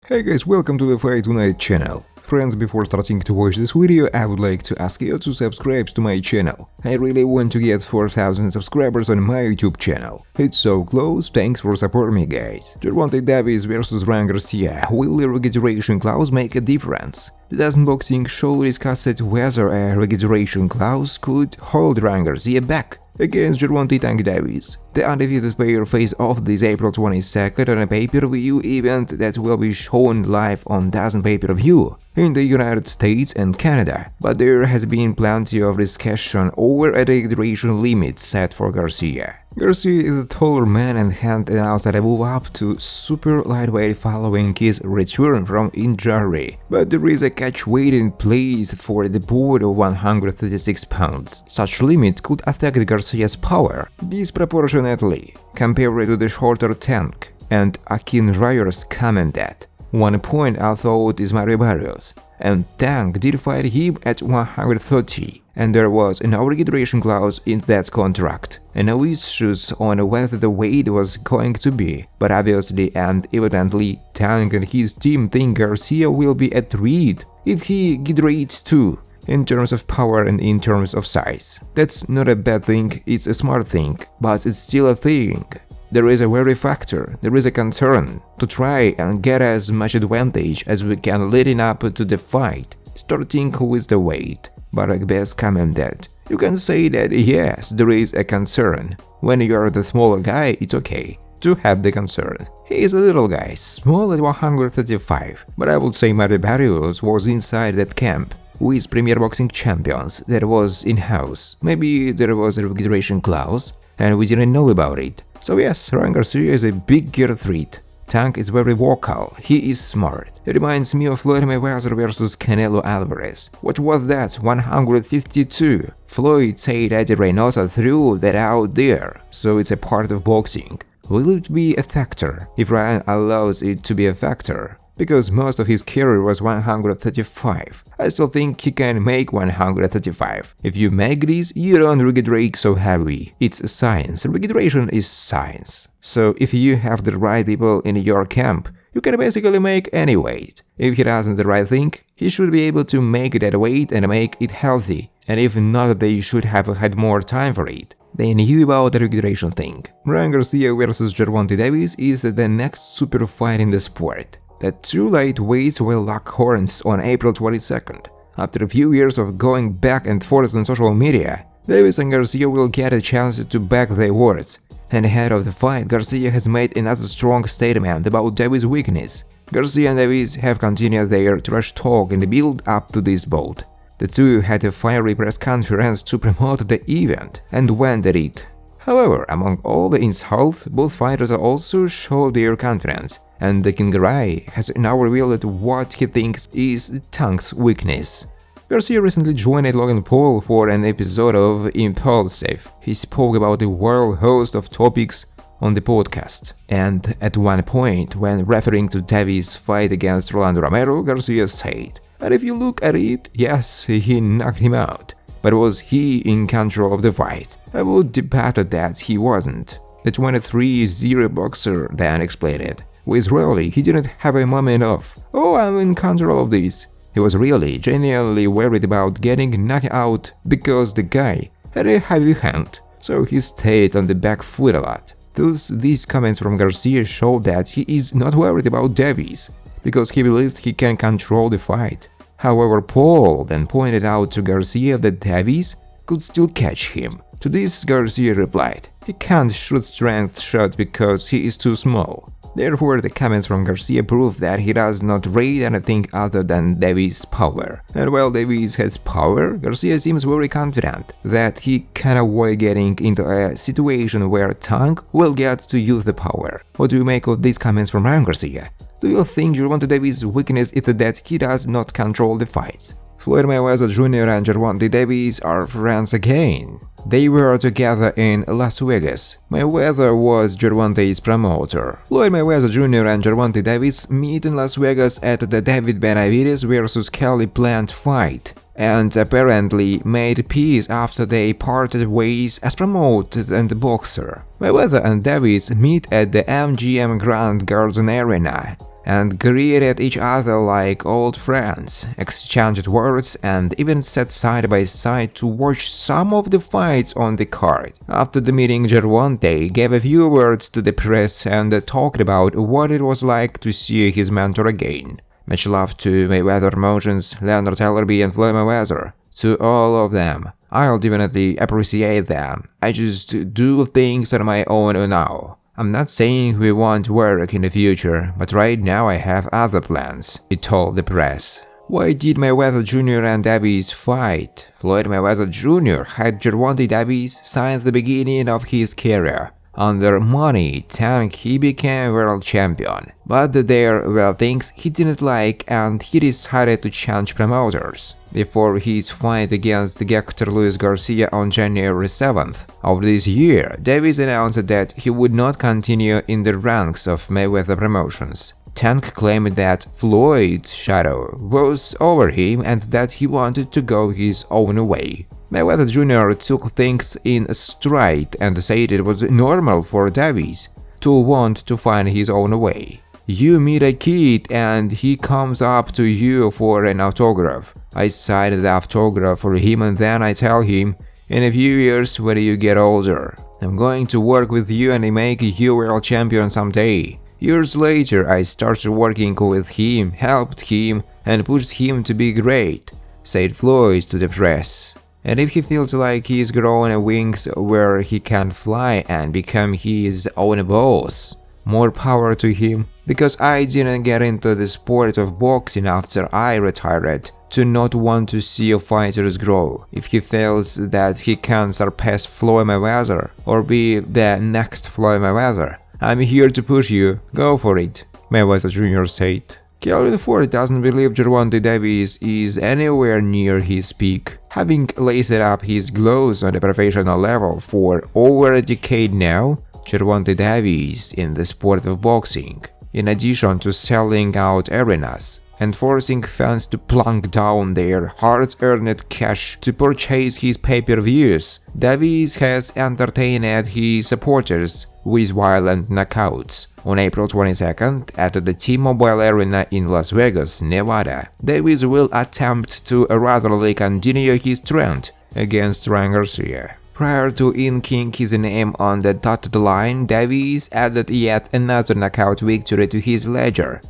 Hey guys, welcome to the Fight Tonight channel. Friends, before starting to watch this video, I would like to ask you to subscribe to my channel. I really want to get 4,000 subscribers on my YouTube channel. It's so close, thanks for supporting me guys. Gervonta Tank Davis vs Ryan Garcia. Will the regeneration clause make a difference? The DAZN Boxing Show discussed whether a regeneration clause could hold Ryan Garcia back against Gervonta Tank Davis. The undefeated pair face off this April 22nd on a pay-per-view event that will be shown live on DAZN pay-per-view in the United States and Canada, but there has been plenty of discussion over a regeneration limit set for Garcia. Garcia is a taller man and had announced a move up to super lightweight following his return from injury, but there is a catchweight in place for the bout of 136 pounds. Such limit could affect Garcia's power disproportionately compared to the shorter Tank, and Akin Reyes commented, "One point I thought is Mario Barrios, and Tank did fight him at 130, and there was no regeneration clause in that contract, and no issues on whether the weight was going to be, but obviously and evidently Tank and his team think Garcia will be a threat if he regenerates too, in terms of power and in terms of size. That's not a bad thing, it's a smart thing, but it's still a thing. There is a worry factor, there is a concern to try and get as much advantage as we can leading up to the fight, starting with the weight." But Best commented, "You can say that yes, there is a concern. When you're the smaller guy, it's okay to have the concern. He is a little guy, small at 135, but I would say Mario Barrios was inside that camp with premier boxing champions that was in-house. Maybe there was a regeneration clause and we didn't know about it. So yes, Ryan Garcia is a bigger threat. Tank is very vocal, he is smart. It reminds me of Floyd Mayweather vs Canelo Alvarez. What was that, 152? Floyd said Eddie Reynoso threw that out there, so it's a part of boxing. Will it be a factor if Ryan allows it to be a factor? Because most of his career was 135. I still think he can make 135. If you make this, you don't regenerate so heavy. It's science. Regeneration is science. So if you have the right people in your camp, you can basically make any weight. If he doesn't the right thing, he should be able to make that weight and make it healthy. And if not, they should have had more time for it. They knew about the regeneration thing. Ryan Garcia vs Gervonta Davis is the next super fight in the sport. The two lightweights will lock horns on April 22nd. After a few years of going back and forth on social media, Davis and Garcia will get a chance to back their words. And ahead of the fight, Garcia has made another strong statement about Davis' weakness. Garcia and Davis have continued their trash talk in the build-up to this bout. The two had a fiery press conference to promote the event, and went at it. However, among all the insults, both fighters also showed their confidence, and Akin Reyes has now revealed what he thinks is Tank's weakness. Garcia recently joined Logan Paul for an episode of Impulsive. He spoke about a whole host of topics on the podcast, and at one point, when referring to Davis' fight against Romero, Garcia said, "And if you look at it, yes, he knocked him out. But was he in control of the fight? I would debate that he wasn't." The 23-0 boxer then explained it. With Rolly, he didn't have a moment of, "Oh, I'm in control of this." He was really, genuinely worried about getting knocked out because the guy had a heavy hand, so he stayed on the back foot a lot. Thus, these comments from Garcia show that he is not worried about Davis, because he believes he can control the fight. However, Paul then pointed out to Garcia that Davis could still catch him. To this, Garcia replied, "He can't shoot strength shots because he is too small." Therefore, the comments from Garcia prove that he does not rate anything other than Davis' power. And while Davis has power, Garcia seems very confident that he can avoid getting into a situation where Tank will get to use the power. What do you make of these comments from Ryan Garcia? Do you think Gervonta Davis' weakness is that he does not control the fights? Floyd Mayweather Jr. and Gervonta Davis are friends again. They were together in Las Vegas. Mayweather was Gervonta's promoter. Floyd Mayweather Jr. and Gervonta Davis meet in Las Vegas at the David Benavidez vs Kelly Plant fight, and apparently made peace after they parted ways as promoter and boxer. Mayweather and Davis meet at the MGM Grand Garden Arena and greeted each other like old friends, exchanged words, and even sat side by side to watch some of the fights on the card. After the meeting, Gervonta gave a few words to the press and talked about what it was like to see his mentor again. Much love to Mayweather Promotions, Leonard Ellerby and Floyd Mayweather. To all of them, I'll definitely appreciate them. I just do things on my own now. I'm not saying we won't work in the future, but right now I have other plans, he told the press. Why did Mayweather Jr. and Davis fight? Floyd Mayweather Jr. had Gervonta Davis since the beginning of his career. Under money, Tank, he became world champion, but there were things he didn't like and he decided to change promoters. Before his fight against Ryan Garcia on January 7th of this year, Davis announced that he would not continue in the ranks of Mayweather Promotions. Tank claimed that Floyd's shadow was over him and that he wanted to go his own way. Mayweather Jr. took things in stride and said it was normal for Davis to want to find his own way. You meet a kid and he comes up to you for an autograph. I sign the autograph for him and then I tell him, in a few years when you get older, I'm going to work with you and make you world champion someday. Years later, I started working with him, helped him, and pushed him to be great, said Floyd to the press. And if he feels like he's grown wings where he can fly and become his own boss, more power to him, because I didn't get into the sport of boxing after I retired to not want to see fighters grow. If he feels that he can surpass Floyd Mayweather or be the next Floyd Mayweather, I'm here to push you, go for it, Mayweather Jr. said. Kelvin Ford doesn't believe Gervonta Davis is anywhere near his peak, having laced up his gloves on a professional level for over a decade now. Gervonta Davis in the sport of boxing, in addition to selling out arenas and forcing fans to plunk down their hard-earned cash to purchase his pay-per-views, Davis has entertained his supporters with violent knockouts. On April 22nd, at the T-Mobile Arena in Las Vegas, Nevada, Davis will attempt to rapidly continue his trend against Ryan Garcia. Prior to inking his name on the dotted line, Davis added yet another knockout victory to his ledger,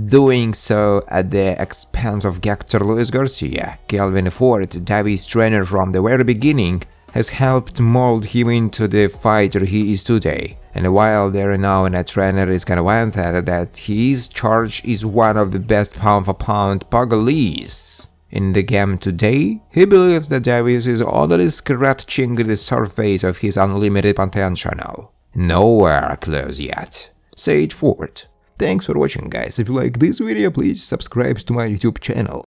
doing so at the expense of Garcia. Kelvin Ford, Davis' trainer from the very beginning, has helped mold him into the fighter he is today. And while their renowned trainer is convinced that his charge is one of the best pound-for-pound pugilists in the game today, he believes that Davis is only scratching the surface of his unlimited potential. Nowhere close yet, said Ford. Thanks for watching, guys. If you like this video, please subscribe to my YouTube channel.